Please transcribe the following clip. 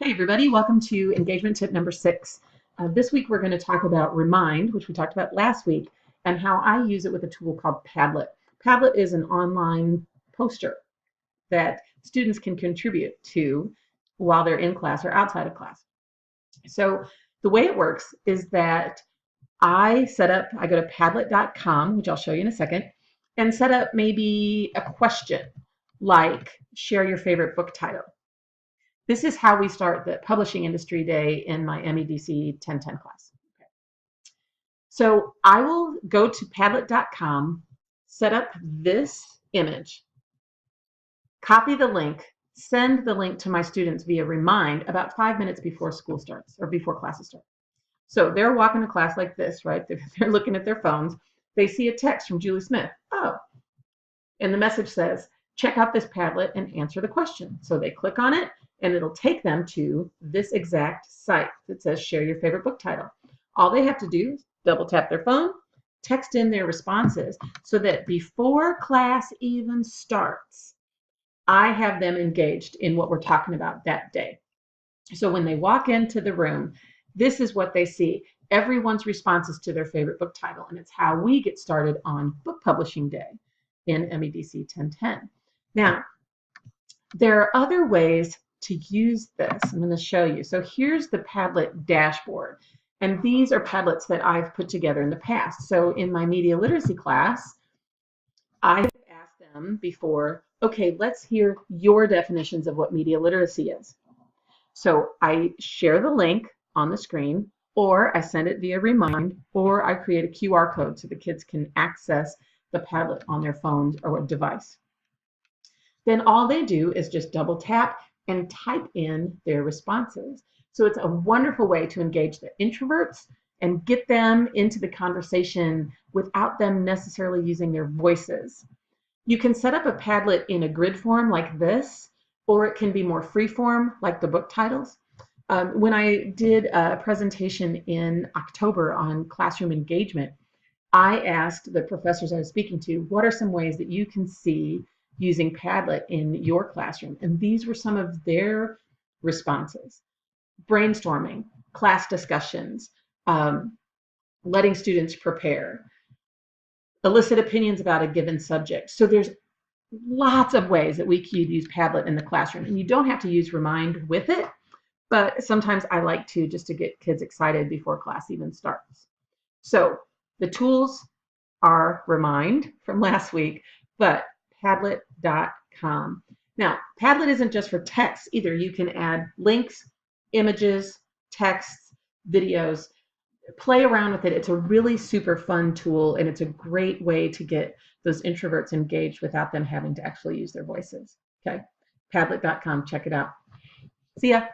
Hey everybody, welcome to engagement tip number 6. This week we're going to talk about Remind, which we talked about last week, and how I use it with a tool called Padlet. Padlet is an online poster that students can contribute to while they're in class or outside of class. So the way it works is that I go to padlet.com, which I'll show you in a second, and set up maybe a question like share your favorite book title. This is how we start the publishing industry day in my MEDC 1010 class. Okay. So I will go to padlet.com, set up this image, copy the link, send the link to my students via Remind about 5 minutes before school starts or before classes start. So they're walking to class like this, right? They're looking at their phones. They see a text from Julie Smith. Oh, and the message says, check out this Padlet and answer the question. So they click on it and it'll take them to this exact site that says share your favorite book title. All they have to do is double tap their phone, text in their responses so that before class even starts, I have them engaged in what we're talking about that day. So when they walk into the room, this is what they see. Everyone's responses to their favorite book title, and it's how we get started on book publishing day in MEDC 1010. Now, there are other ways to use this. I'm going to show you. So here's the Padlet dashboard. And these are Padlets that I've put together in the past. So in my media literacy class, I have asked them before, okay, let's hear your definitions of what media literacy is. So I share the link on the screen, or I send it via Remind, or I create a QR code so the kids can access the Padlet on their phones or a device. Then all they do is just double tap and type in their responses. So it's a wonderful way to engage the introverts and get them into the conversation without them necessarily using their voices. You can set up a Padlet in a grid form like this, or it can be more free form like the book titles. When I did a presentation in October on classroom engagement, I asked the professors I was speaking to, what are some ways that you can see using Padlet in your classroom? And these were some of their responses. Brainstorming, class discussions, letting students prepare, elicit opinions about a given subject. So there's lots of ways that we could use Padlet in the classroom. And you don't have to use Remind with it, but sometimes I like to just to get kids excited before class even starts. So the tools are Remind from last week, but Padlet.com. Now, Padlet isn't just for text either. You can add links, images, texts, videos. Play around with it. It's a really super fun tool, and it's a great way to get those introverts engaged without them having to actually use their voices. Okay, Padlet.com. Check it out. See ya.